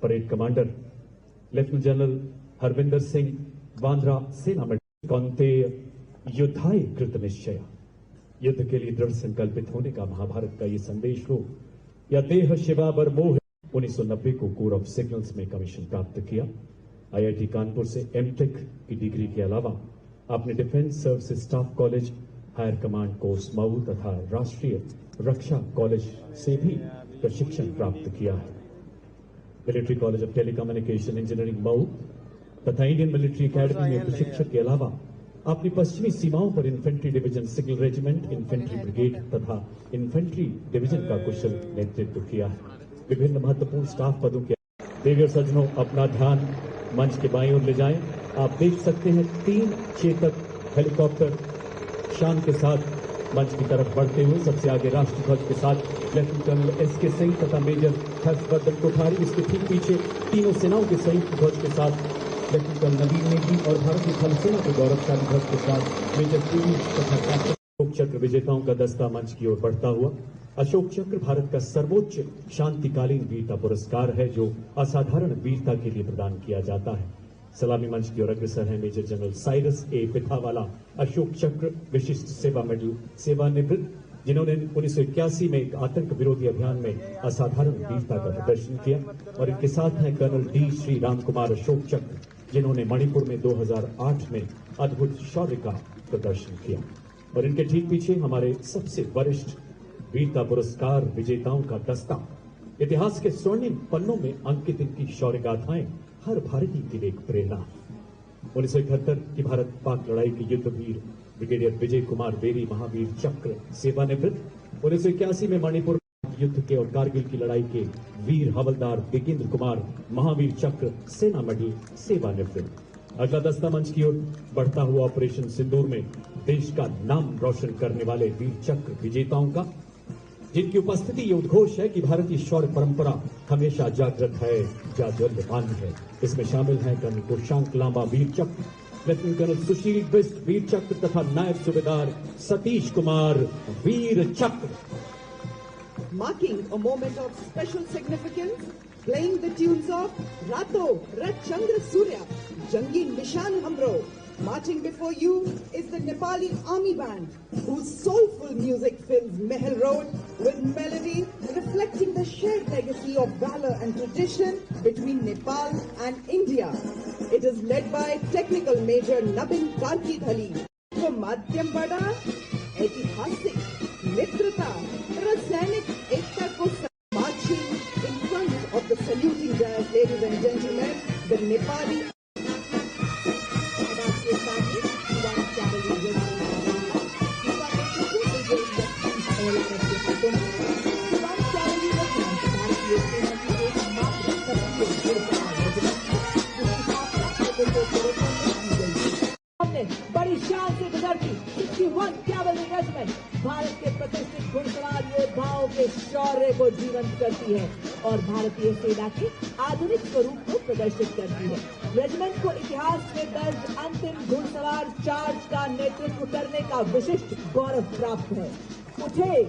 Parade commander lieutenant general Harvinder Singh Bandra सेना में कौन्तेय युद्धाय कृत निश्चय, युद्ध के लिए दृढ़ संकल्पित होने का महाभारत का ये संदेश लो या देह शिवा बर मोह। 1990 को कोर ऑफ सिग्नल्स में कमीशन प्राप्त किया। आईआईटी कानपुर से एमटेक की डिग्री के अलावा आपने defence services staff college, higher command course Mhow तथा राष्ट्रीय रक्षा कॉलेज से भी प्रशिक्षण प्राप्त किया है। Military college of telecommunication engineering Mau तथा इंडियन मिलिट्री एकेडमी में प्रशिक्षण के अलावा आपने पश्चिमी सीमाओं पर infantry division, signal regiment, infantry brigade तथा इन्फेंट्री डिवीजन का कुशल नेतृत्व किया है। विभिन्न महत्वपूर्ण स्टाफ पदों के देवी और सज्जनों, अपना ध्यान मंच के बाईं ओर ले जाएं। आप देख सकते हैं 3 चेतक हेलीकॉप्टर शान के साथ मंच की तरफ बढ़ते हुए। सबसे आगे राष्ट्रध्वज के साथ लेफ्टिनेंट कर्नल एसके सिंह तथा मेजर हर्षवर्धन कोठारी, इसके ठीक पीछे तीनों सेनाओं के संयुक्त ध्वज के साथ लेफ्टिनेंट कर्नल नवीन नेगी और भारतीय थल सेना के गौरवशाली ध्वज के साथ मेजर पीवी तथा अशोक चक्र विजेताओं का दस्ता मंच की ओर बढ़ता हुआ। अशोक चक्र भारत का सर्वोच्च शांतिकालीन वीरता पुरस्कार है जो असाधारण वीरता के लिए प्रदान किया जाता है। सलामी मंच की ओर अग्रसर है मेजर जनरल साइरस ए पिथावाला, अशोक चक्र विशिष्ट सेवा मेडल सेवानिवृत्त, जिन्होंने 1981 में एक आतंक विरोधी अभियान में असाधारण वीरता का प्रदर्शन किया। और इनके साथ हैं कर्नल डी श्री राम कुमार अशोक चक्र, जिन्होंने मणिपुर में 2008 में अद्भुत शौर्य का प्रदर्शन किया। और इनके ठीक पीछे हमारे सबसे वरिष्ठ वीरता पुरस्कार विजेताओं का दस्ता। इतिहास के स्वर्णिम पन्नों में अंकित इनकी शौर्य गाथाएं हर भारतीय के लिए एक प्रेरणा है। 1971 की भारत पाक लड़ाई के युद्ध वीर ब्रिगेडियर विजय कुमार बेरी महावीर चक्र सेवानिवृत्त। 1981 में मणिपुर युद्ध के और कारगिल की लड़ाई के वीर हवलदार दिगेंद्र कुमार महावीर चक्र सेना मेडल सेवानिवृत्त। अगला दस्ता मंच की ओर बढ़ता हुआ ऑपरेशन सिंदूर में देश का नाम रोशन करने वाले वीर चक्र विजेताओं का, जिनकी उपस्थिति ये उद्घोष है कि भारतीय शौर्य परंपरा हमेशा जागृत है, जाज्वल्यमान है। इसमें शामिल हैं कर्नल कुशांक लांबा वीर चक्र, लेफ्टिनेंट कर्नल सुशील बिस्ट वीर चक्र तथा नायब सूबेदार सतीश कुमार वीर चक्र। Marking a moment of special significance, playing the tunes of Rato Rachandra Surya, Jangi Nishan Hamro. Marching before you is the Nepali Army Band, whose soulful music fills Mehel Road with melody reflecting the shared legacy of valor and tradition between Nepal and India. It is led by Technical Major Nabin Karki Dhali. वो माध्यम बड़ा ऐतिहासिक मित्रता और सैनिक एकता को marching in front of the saluting dais, ladies and gentlemen, the Nepali बड़ी शान से गुजरती 61 कैवलरी रेजिमेंट भारत के प्रतिष्ठित घुड़सवार योद्धाओं के शौर्य को जीवंत करती है और भारतीय सेना के आधुनिक स्वरूप को प्रदर्शित करती है। रेजिमेंट को इतिहास में दर्ज अंतिम घुड़सवार चार्ज का नेतृत्व करने का विशिष्ट गौरव प्राप्त है। उठे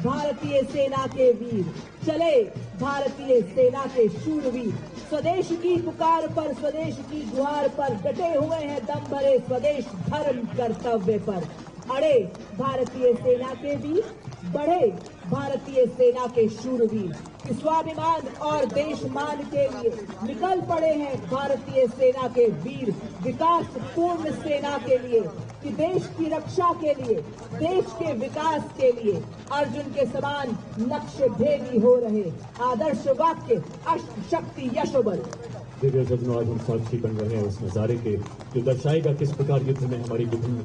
भारतीय सेना के वीर, चले भारतीय सेना के शूरवीर, स्वदेश की पुकार पर, स्वदेश की गुहार पर डटे हुए हैं दम भरे स्वदेश धर्म कर्तव्य पर। अड़े भारतीय सेना के वीर, बढ़े भारतीय सेना के शूरवीर, स्वाभिमान और देशमान के लिए निकल पड़े हैं भारतीय सेना के वीर, विकास पूर्ण सेना के लिए, कि देश की रक्षा के लिए, देश के विकास के लिए अर्जुन के समान लक्ष्य भेदी हो रहे आदर्श वाक्य अष्ट शक्ति यशोबल। दिव्य सज्जनों, आज हम साक्षी बन रहे हैं उस नजारे के जो दर्शाएगा किस प्रकार युद्ध में हमारी विभिन्न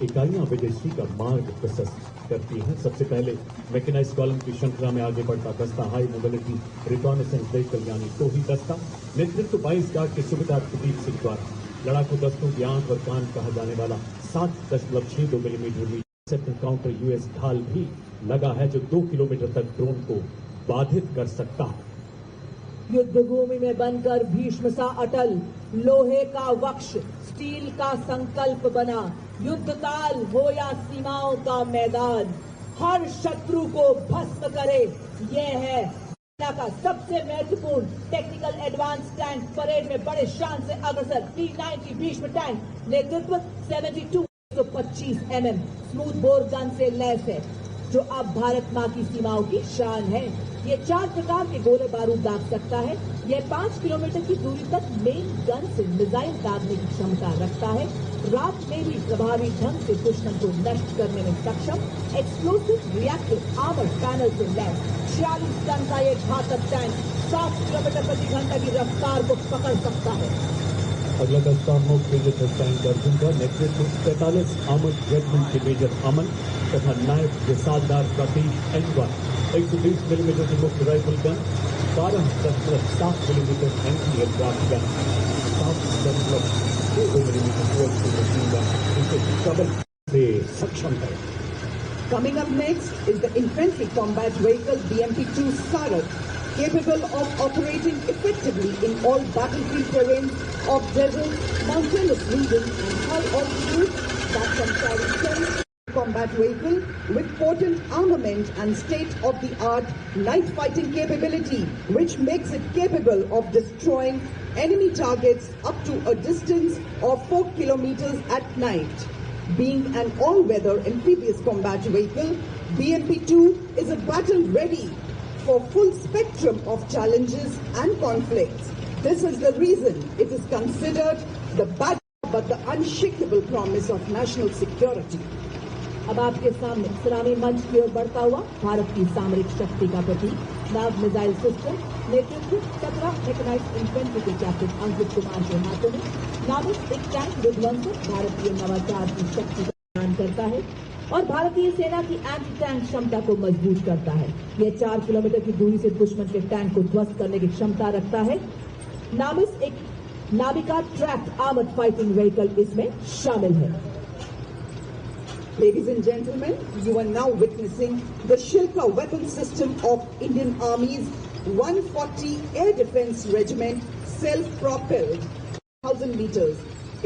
इकाइयां विदेशी का मार्ग प्रशस्त करती हैं। सबसे पहले मैकेनाइज्ड कॉलम की श्रृंखला में आगे बढ़ता दस्ता हाई मोबिलिटी रिकॉनेसेंस व्हीकल यानी टोही दस्ता, नेतृत्व 22 गार्ड के सूबेदार प्रदीप सिंह द्वारा। लड़ाकू दस्तों की आंख और कान कहा जाने वाला 7.62 मिलीमीटर इंटरसेप्टर काउंटर यूएस ढाल भी लगा है जो 2 किलोमीटर तक ड्रोन को बाधित कर सकता है। युद्ध भूमि में बनकर भीष्म सा अटल, लोहे का वक्ष स्टील का संकल्प बना, युद्ध काल हो या सीमाओं का मैदान, हर शत्रु को भस्म करे, यह है सेना का सबसे महत्वपूर्ण टेक्निकल एडवांस टैंक परेड में बड़े शान से अग्रसर T-90 भीष्म टैंक नेतृत्व 125 mm स्मूथ बोर गन से लैस है, जो अब भारत मां की सीमाओं की शान है। ये 4 प्रकार के गोले बारूद दाग सकता है। यह 5 किलोमीटर की दूरी तक मेन गन से मिसाइल दागने की क्षमता रखता है। रात में भी प्रभावी ढंग से दुश्मन को नष्ट करने में सक्षम एक्सप्लोसिव रिएक्टिव आर्मर पैनल से लैस 46 टन का ये घातक टैंक 7 किलोमीटर प्रति घंटा की रफ्तार को पकड़ सकता है। अगला दस्ता मुख्य युद्ध टैंक अर्जुन का नेतृत्व 45 आर्मर्ड रेजिमेंट के मेजर अमन तथा नायक जसालदार प्रतीश N1 120 मिलीमीटर की मुख्य rifle gun 12.7 millimetre anti aircraft gun 7.2 millimetre quarter machine gun इसे डबल से सक्षम है। Coming up next is the infantry combat vehicle BMP-2 Sarat, capable of operating effectively in all battlefield terrains of desert, mountainous regions and high altitude that can carry 10 combat vehicle with potent armament and state-of-the-art night fighting capability, which makes it capable of destroying enemy targets up to a distance of 4 kilometers at night. Being an all-weather amphibious combat vehicle, BMP-2 is a battle ready for full spectrum of challenges and conflicts. This is the reason it is considered the bad but the unshakable promise of national security. अब आपके सामने सलामी मंच की ओर बढ़ता हुआ भारत की सामरिक शक्ति का प्रतीक नाग मिसाइल सिस्टम नेतृत्व 17 मैकेनाइज्ड इन्फेंट्री के कैप्टन अंकित कुमार के हाथों में नामित एक टैंक विध्वंसक भारतीय नवाचार की शक्ति का प्रदान करता है और भारतीय सेना की एंटी टैंक क्षमता को मजबूत करता है। यह 4 किलोमीटर की दूरी से दुश्मन के टैंक को ध्वस्त करने की क्षमता रखता है। नामिस एक Navika tracked armoured fighting vehicle इसमें शामिल है। Ladies and gentlemen, you are now witnessing the Shilka weapon system of Indian Army's 140 Air Defense Regiment, self-propelled 1,000 meters.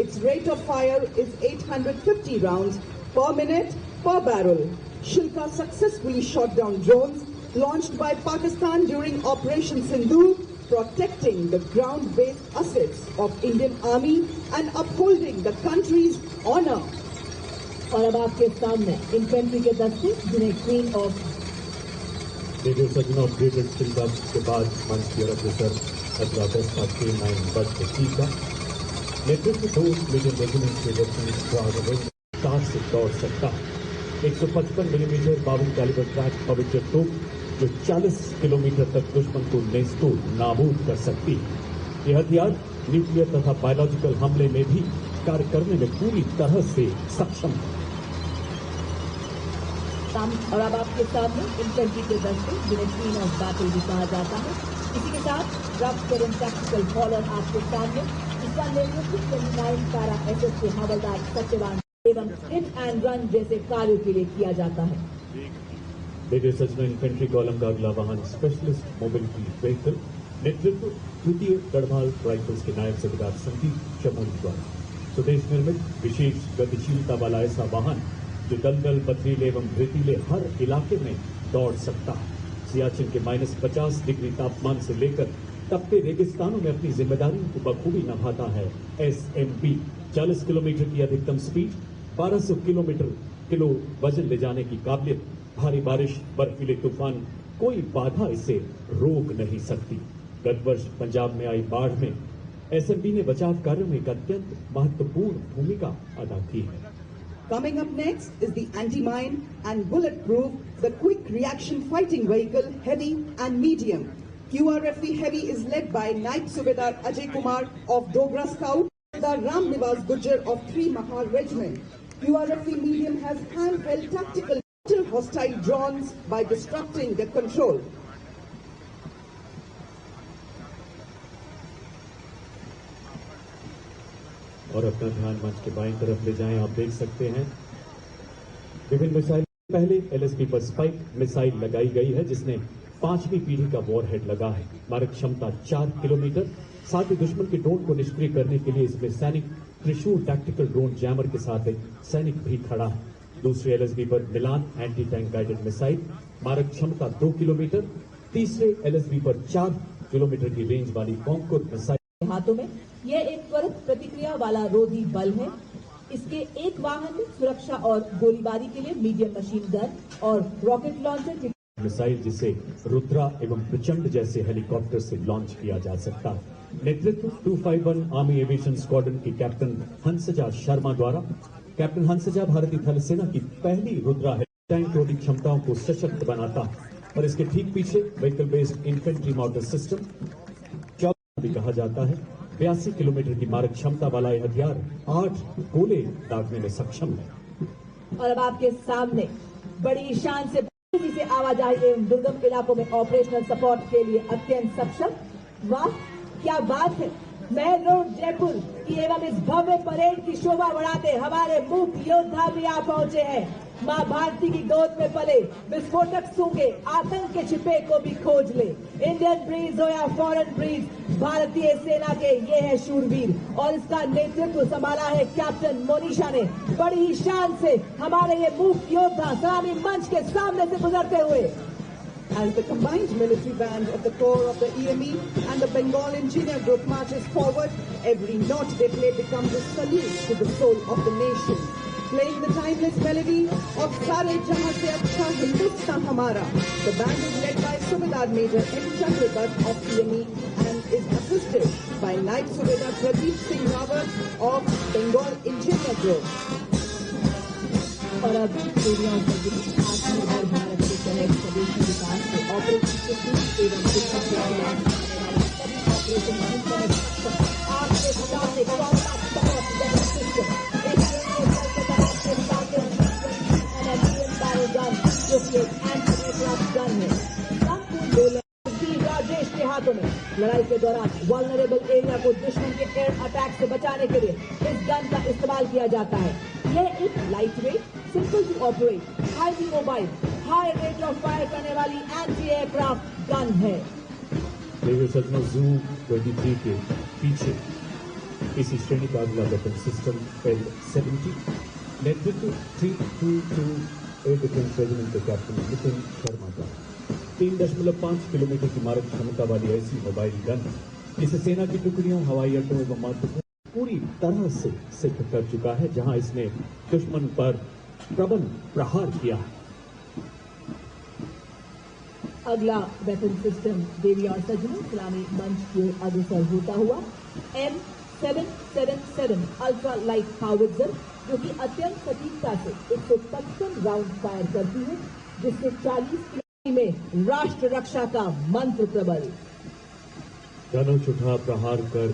Its rate of fire is 850 rounds per minute per barrel. Shilka successfully shot down drones launched by Pakistan during Operation Sindoor, protecting the ground-based assets of Indian Army and upholding the country's honor. और अब आपके सामने infantry के दस्ते जिन्हें queen of radio सजना upgraded silver के बाद मंच की अग्रसर अगला दस्ता K9 बस का नेतृत्व 2 मीडियम रेजिमेंट के लेफ्टिनेंट स्क्वाड स्टार से दौड़ सकता है। 155 मिलीमीटर 52 कैलिबर ट्रैक पवित्र तोप जो 40 किलोमीटर तक दुश्मन को नेस्तो नाबूद कर सकती है। यह हथियार न्यूक्लियर तथा बायोलॉजिकल हमले में भी कार्य करने में पूरी तरह से सक्षम है। और अब आपके सामने इन्फेंट्री के दस्ते जिन्हें क्वीन ऑफ बैटल भी कहा जाता है। इसी के साथ रफ करेंट टैक्टिकल हॉलर आपके सामने इसका नेतृत्व 29 पैरा SS के हवलदार सत्यवान एवं हिट एंड रन जैसे कार्यों के लिए किया जाता है। रेडियो सजना इन्फेंट्री कॉलम का अगला वाहन स्पेशलिस्ट मोबिलिटी व्हीकल नेतृत्व तृतीय गढ़वाल राइफल्स के नायक जगदार संदीप चमोली द्वारा स्वदेश निर्मित विशेष गतिशीलता वाला ऐसा वाहन जो दलदल पथरीले एवं रेतीले हर इलाके में दौड़ सकता है। सियाचिन के -50 डिग्री तापमान से लेकर तपते रेगिस्तानों में अपनी जिम्मेदारियों को बखूबी निभाता है। SMP 40 किलोमीटर की अधिकतम स्पीड 1200 किलो वजन ले जाने की काबिलियत भारी बारिश बर्फीले तूफान कोई बाधा इसे रोक नहीं सकती। गत वर्ष पंजाब में आई बाढ़ में SMP ने बचाव कार्यों में एक अत्यंत महत्वपूर्ण भूमिका अदा की है। Coming up next is the anti-mine and bulletproof, the quick reaction fighting vehicle, heavy and medium. QRFE Heavy is led by Naik Subedar Ajay Kumar of Dogra Scout, the Ram Nivas Gujjar of 3 Mahar Regiment. QRFE Medium has handheld tactical hostile drones by disrupting the control. और अपना ध्यान मंच के बाईं तरफ ले जाएं। आप देख सकते हैं विभिन्न मिसाइल पहले LSP पर स्पाइक मिसाइल लगाई गई है जिसने 5वीं पीढ़ी का वॉरहेड लगा है। मारक क्षमता 4 किलोमीटर। साथ ही दुश्मन के ड्रोन को निष्क्रिय करने के लिए इसमें सैनिक त्रिशूल टैक्टिकल ड्रोन जैमर के साथ एक सैनिक भी खड़ा है। दूसरे LSB पर मिलान एंटी टैंक गाइडेड मिसाइल मारक क्षमता 2 किलोमीटर तीसरे LSB पर 4 किलोमीटर की रेंज वाली कॉन्कोर मिसाइल हाथों में यह एक त्वरित प्रतिक्रिया वाला रोधी बल है। इसके एक वाहन में सुरक्षा और गोलीबारी के लिए मीडियम मशीन गन और रॉकेट लॉन्चर की मिसाइल जिसे रुद्रा एवं प्रचंड जैसे हेलीकॉप्टर से लॉन्च किया जा सकता है। नेतृत्व 251 आर्मी एविएशन स्क्वाड्रन की कैप्टन हंसजा शर्मा द्वारा। कैप्टन हंसजा भारतीय थल सेना की पहली रुद्रा है। टैंक रोधी क्षमताओं को सशक्त बनाता है और इसके ठीक पीछे vehicle based infantry mortar system भी कहा जाता है। 82 किलोमीटर की मारक क्षमता वाला यह हथियार 8 गोले दागने में सक्षम है। और अब आपके सामने बड़ी शान से आवाजाही एवं दुर्गम इलाकों में ऑपरेशनल सपोर्ट के लिए अत्यंत सक्षम। वाह क्या बात है। महल रोड जयपुर की एवं इस भव्य परेड की शोभा बढ़ाते हमारे मूक योद्धा भी आ पहुंचे हैं। मां भारती की गोद में पले विस्फोटक सूंघे आतंक के छिपे को भी खोज ले। इंडियन ब्रीज हो या फॉरेन ब्रीज, भारतीय सेना के ये है शूरवीर और इसका नेतृत्व संभाला है कैप्टन मोनिशा ने। बड़ी ही शान से हमारे ये मूक योद्धा सलामी मंच के सामने से गुजरते हुए as the combined military band of the Corps of the EME and the Bengal Engineer Group marches forward, every note they play becomes a salute to the soul of the nation. Playing the timeless melody of Sare Jahan Se Achha Hindustan Hamara, the band is led by Subedar Major M. Chandrapat of EME and is assisted by Naik Subedar Pradeep Singh Rawat of Bengal Engineer Group. और अब और भारत के तहत प्रदेश के विकास के operation के एवं आपके सामने जो कि गन है। राजेश के हाथों में लड़ाई के दौरान वल्नरेबल एरिया को दुश्मन के एयर अटैक से बचाने के लिए इस गन का इस्तेमाल किया जाता है। यह एक light weight, simple to operate, highly mobile, high rate of fire करने वाली एंटी एयरक्राफ्ट गन है। जू 23 के पीछे इसी श्रेणी का अगला वेपन सिस्टम L-70 नेतृत्व 322 एयर डिफेंस रेजिमेंट के कैप्टन नितिन शर्मा का 3.5 किलोमीटर की मारक क्षमता वाली ऐसी मोबाइल गन जिसे सेना की टुकड़ियों, हवाई अड्डों एवं महत्वपूर्ण पूरी तरह से सिद्ध कर चुका है, जहां इसने दुश्मन पर प्रबल प्रहार किया है। अगला वेपन सिस्टम देवी और सज्जनों सलामी मंच की ओर अग्रसर होता हुआ M777 अल्ट्रा लाइट हाउवित्जर, जो कि अत्यंत सटीकता से 155 राउंड फायर करती है, जिससे 40 किलोमीटर में राष्ट्र रक्षा का मंत्र प्रबल। धनुष उठा प्रहार कर,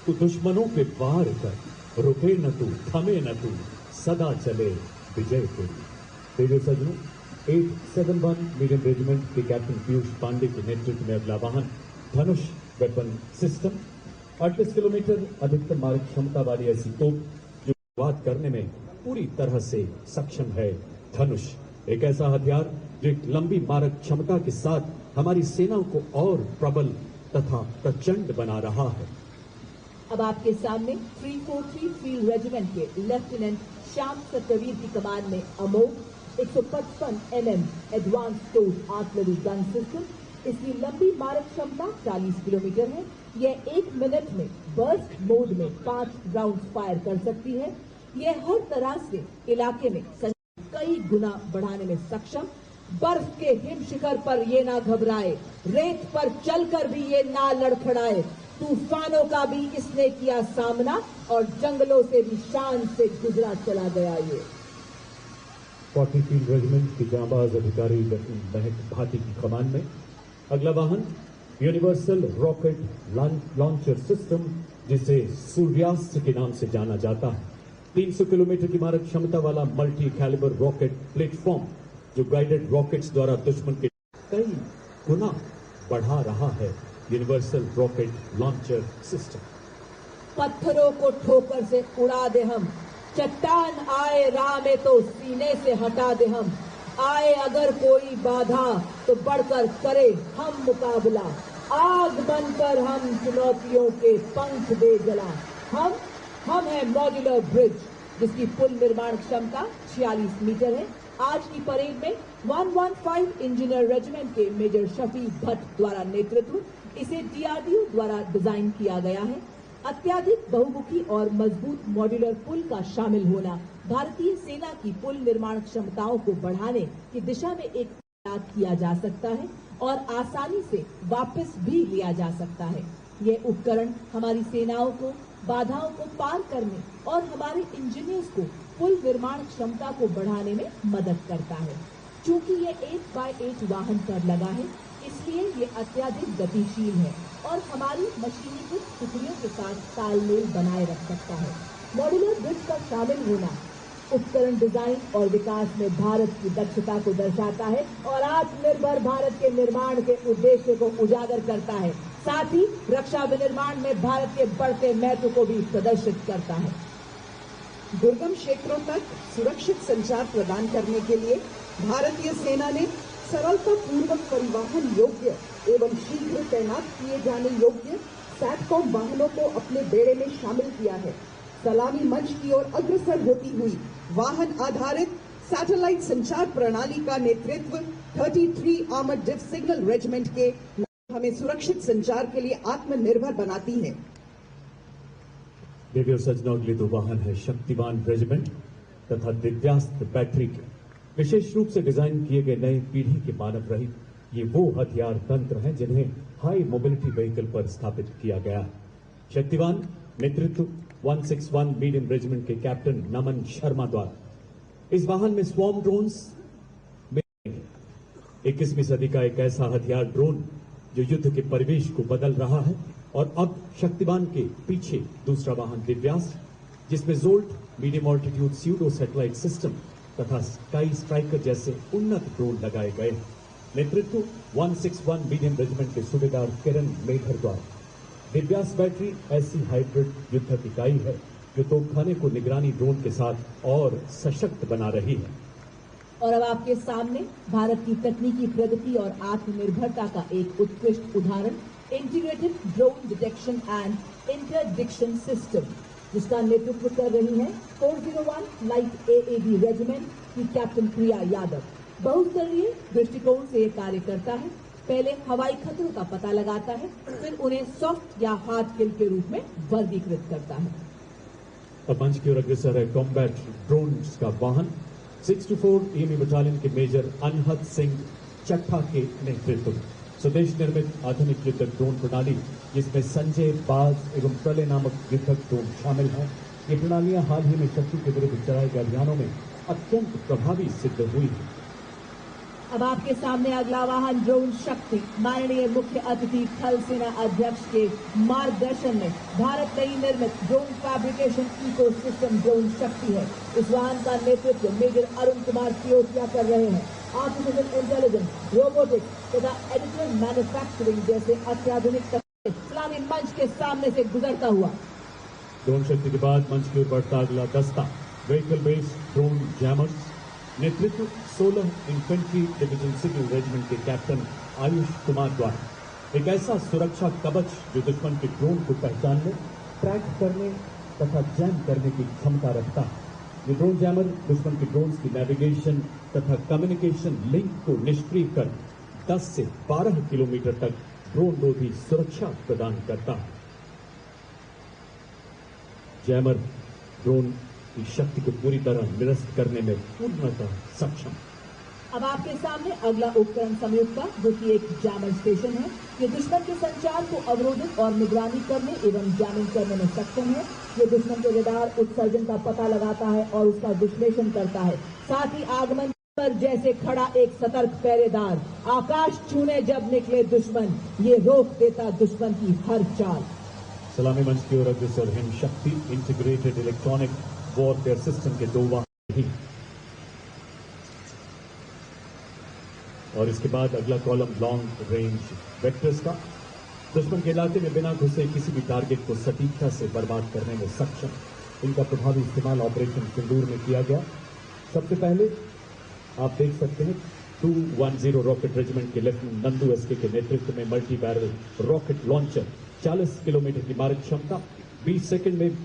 तू दुश्मनों पे वार कर, रुके न तू, थमे न तू, सदा चले विजय तेरी। देवी सज्जनों 871 मीडियम रेजिमेंट के कैप्टन पीयूष पांडे के नेतृत्व में अगला वाहन धनुष वेपन सिस्टम 38 किलोमीटर अधिकतम मारक क्षमता वाली ऐसी तोप जो बात करने में पूरी तरह से सक्षम है। धनुष एक ऐसा हथियार जो एक लंबी मारक क्षमता के साथ हमारी सेनाओं को और प्रबल तथा प्रचंड बना रहा है। अब आपके सामने 343 फील्ड रेजिमेंट के लेफ्टिनेंट श्याम सत्यवीर की कमान में अमोघ 155 mm advance toad artillery gun system. इसकी लंबी मारक क्षमता 40 किलोमीटर है। यह 1 मिनट में बर्स्ट मोड में 5 राउंड फायर कर सकती है। यह हर तरह से इलाके में कई गुना बढ़ाने में सक्षम। बर्फ के हिम शिखर पर ये ना घबराए, रेत पर चलकर भी ये ना लड़खड़ाए, तूफानों का भी इसने किया सामना और जंगलों से भी शान से गुजरा चला गया। ये 40 फील्ड रेजिमेंट की जांबाज अधिकारी महक भाटी की कमान में अगला वाहन यूनिवर्सल रॉकेट लॉन्चर सिस्टम, जिसे सूर्यास्त्र के नाम से जाना जाता है। 300 किलोमीटर की मारक क्षमता वाला मल्टी कैलिबर रॉकेट प्लेटफॉर्म जो गाइडेड रॉकेट्स द्वारा दुश्मन के कई गुना बढ़ा रहा है। Universal rocket launcher system. पत्थरों को ठोकर से उड़ा दे हम, चट्टान आए राह में तो सीने से हटा दे हम, आए अगर कोई बाधा तो बढ़कर करे हम मुकाबला, आग बनकर हम चुनौतियों के पंख दे जला। हम है मॉड्यूलर ब्रिज जिसकी पुल निर्माण क्षमता 46 मीटर है। आज की परेड में 115 इंजीनियर रेजिमेंट के मेजर शफी भट्ट द्वारा नेतृत्व इसे डीआरडीओ द्वारा डिजाइन किया गया है। अत्याधिक बहुमुखी और मजबूत मॉड्यूलर पुल का शामिल होना भारतीय सेना की पुल निर्माण क्षमताओं को बढ़ाने की दिशा में एक प्रयास किया जा सकता है और आसानी से वापस भी लिया जा सकता है। यह उपकरण हमारी सेनाओं को बाधाओं को पार करने और हमारे इंजीनियर्स को पुल निर्माण क्षमता को बढ़ाने में मदद करता है। चूंकि ये 8x8 वाहन पर लगा है, इसलिए ये अत्याधिक गतिशील है और हमारी मशीनीकृत टुकड़ियों के साथ तालमेल बनाए रख सकता है। मॉड्यूलर ब्रिज का शामिल होना उपकरण डिजाइन और विकास में भारत की दक्षता को दर्शाता है और आत्मनिर्भर भारत के निर्माण के उद्देश्य को उजागर करता है। साथ ही रक्षा विनिर्माण में भारत के बढ़ते महत्व को भी प्रदर्शित करता है। दुर्गम क्षेत्रों तक सुरक्षित संचार प्रदान करने के लिए भारतीय सेना ने सरलता पूर्वक परिवहन योग्य एवं शीघ्र तैनात किए जाने योग्य सैटकॉम वाहनों को अपने बेड़े में शामिल किया है। सलामी मंच की ओर अग्रसर होती हुई वाहन आधारित सैटेलाइट संचार प्रणाली का नेतृत्व 33 आर्मर्ड डिफ सिग्नल रेजिमेंट के हमें सुरक्षित संचार के लिए आत्मनिर्भर बनाती है। देवी और सजनों के लिए दो वाहन है शक्तिवान रेजिमेंट तथा दिव्यास्त्र बैटरी के विशेष रूप से डिजाइन किए गए नए पीढ़ी के मानव रहित ये वो हथियार तंत्र हैं जिन्हें हाई मोबिलिटी व्हीकल पर स्थापित किया गया है। शक्तिवान नेतृत्व 161 मीडियम रेजिमेंट के कैप्टन नमन शर्मा द्वारा इस वाहन में स्वॉर्म ड्रोन्स 21वीं सदी का एक ऐसा हथियार ड्रोन जो युद्ध के परिवेश को बदल रहा है। और अब शक्तिवान के पीछे दूसरा वाहन दिव्यास्त्र जिसमें jolt medium altitude pseudo satellite system तथा स्काई स्ट्राइकर जैसे उन्नत ड्रोन लगाए गए। नेतृत्व 161 मीडियम रेजिमेंट के सूबेदार किरण मेघर द्वारा दिव्यास्त्र बैटरी ऐसी हाइब्रिड युद्धक इकाई है जो तोपखाने को निगरानी ड्रोन के साथ और सशक्त बना रही है। और अब आपके सामने भारत की तकनीकी प्रगति और आत्मनिर्भरता का एक उत्कृष्ट उदाहरण integrated drone detection and interdiction system जिसका नेतृत्व कर रही है 401 लाइट एएबी रेजिमेंट की कैप्टन प्रिया यादव। बहुस्तरीय दृष्टिकोण से ये कार्य करता है। पहले हवाई खतरों का पता लगाता है, फिर उन्हें सॉफ्ट या हार्ड किल के रूप में वर्गीकृत करता है। अब मंच की ओर अग्रसर है कॉम्बैट ड्रोन्स का वाहन 624 ईएमई बटालियन के मेजर अनहद सिंह चट्ठा के नेतृत्व में स्वदेश निर्मित आधुनिक युद्धक ड्रोन प्रणाली जिसमें संजय बाज एवं प्रलय नामक युद्धक ड्रोन शामिल हैं। ये प्रणालियां हाल ही में शत्रु के विरुद्ध चलाए गए अभियानों में अत्यंत प्रभावी सिद्ध हुई है। अब आपके सामने अगला वाहन ड्रोन शक्ति माननीय मुख्य अतिथि थल सेना अध्यक्ष के मार्गदर्शन में भारत नई निर्मित ड्रोन फैब्रिकेशन इकोसिस्टम ड्रोन शक्ति है। इस वाहन का नेतृत्व मेजर अरुण कुमार सियोतिया कर रहे हैं। आर्टिफिशियल इंटेलिजेंस, रोबोटिक्स तथा एडिटिव मैन्युफैक्चरिंग जैसे अत्याधुनिक तकनीक सलामी मंच के सामने से गुजरता हुआ। ड्रोन शक्ति के बाद मंच की ओर बढ़ता अगला दस्ता व्हीकल बेस्ड ड्रोन जैमर्स नेतृत्व 16 इन्फेंट्री डिवीजन सिविल रेजिमेंट के कैप्टन आयुष कुमार द्वारा एक ऐसा सुरक्षा कवच जो दुश्मन के ड्रोन को पहचानने, ट्रैक करने तथा जैम करने की क्षमता रखता है। ये ड्रोन जैमर दुश्मन के ड्रोन्स की नेविगेशन तथा कम्युनिकेशन लिंक को निष्क्रिय कर 10 से 12 किलोमीटर तक ड्रोन रोधी सुरक्षा प्रदान करता है। जैमर ड्रोन की शक्ति को पूरी तरह निरस्त करने में पूर्णतः सक्षम। अब आपके सामने अगला उपकरण संयुक्त का जो कि एक जैमर स्टेशन है। ये दुश्मन के संचार को अवरोधित और निगरानी करने एवं जैमिंग करने में सक्षम है। ये दुश्मन के रडार उत्सर्जन का पता लगाता है और उसका विश्लेषण करता है। साथ ही आगमन पर जैसे खड़ा एक सतर्क पहरेदार आकाश छूने जब निकले दुश्मन, ये रोक देता दुश्मन की हर चाल। सलामी मंच की ओर अग्रसर हिम शक्ति इंटीग्रेटेड इलेक्ट्रॉनिक वॉरफेयर सिस्टम के दो वाहन ही। और इसके बाद अगला कॉलम लॉन्ग रेंज वेक्टर्स का दुश्मन के इलाके में बिना घुसे किसी भी टारगेट को सटीकता से बर्बाद करने में सक्षम। इनका प्रभावी इस्तेमाल ऑपरेशन सिंदूर में किया गया। सबसे पहले आप देख सकते हैं 210 रॉकेट रेजिमेंट के लेफ्टिनेंट नंदू एसके के नेतृत्व में multi barrel rocket launcher 40 kilometre की मारक क्षमता 20 सेकंड में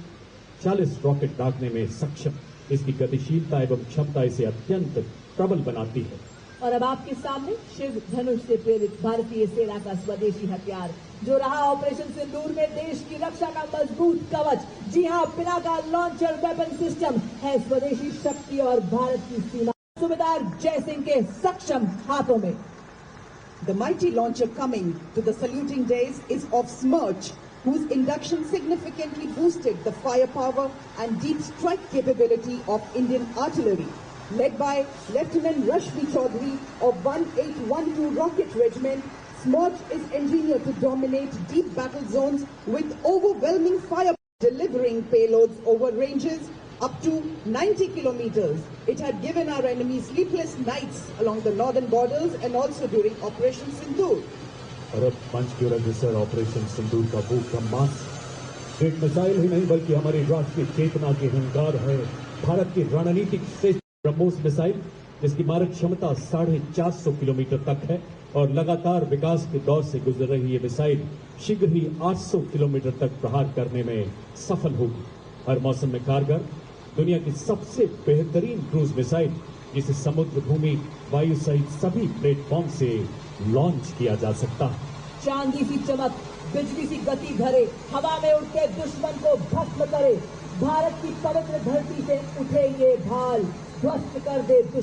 40 रॉकेट दागने में सक्षम। इसकी गतिशीलता एवं क्षमता इसे अत्यंत प्रबल बनाती है। और अब आपके सामने शिव धनुष से प्रेरित भारतीय सेना का स्वदेशी हथियार, जो रहा ऑपरेशन सिंदूर में देश की रक्षा का मजबूत कवच। जी हां, पिनाका लॉन्चर वेपन सिस्टम है स्वदेशी शक्ति और भारत की सीमा सूबेदार जय सिंह के सक्षम हाथों में। The mighty launcher coming to the saluting days is of Smerch, whose induction significantly boosted the firepower and deep strike capability of Indian artillery. Led by Lieutenant Rashmi Chaudhary of 1812 Rocket Regiment, Smerch is engineered to dominate deep battle zones with overwhelming fire, delivering payloads over ranges up to 90 kilometers. It had given our enemy sleepless nights along the northern borders and also during Operation Sindoor. और अब मंच की ओर अग्रसर operation सिंदूर का वो ब्रह्मास्त्र एक missile ही नहीं बल्कि हमारी राष्ट्रीय चेतना की हिंगार है। भारत की रणनीतिक श्रेष्ठ ब्रह्मोस मिसाइल, जिसकी मारक क्षमता 450 किलोमीटर तक है और लगातार विकास के दौर से गुजर रही ये मिसाइल शीघ्र ही 800 किलोमीटर तक प्रहार करने में सफल होगी। हर मौसम में कारगर, दुनिया की सबसे बेहतरीन क्रूज मिसाइल, जिसे समुद्र, भूमि, वायु सहित सभी प्लेटफॉर्म से लॉन्च किया जा सकता है। चांदी सी चमक, बिजली सी गति भरे, हवा में उड़ते दुश्मन को भस्म करे। भारत की पवित्र धरती से उठे ये भाल, ध्वस्त कर दे दुश्मन।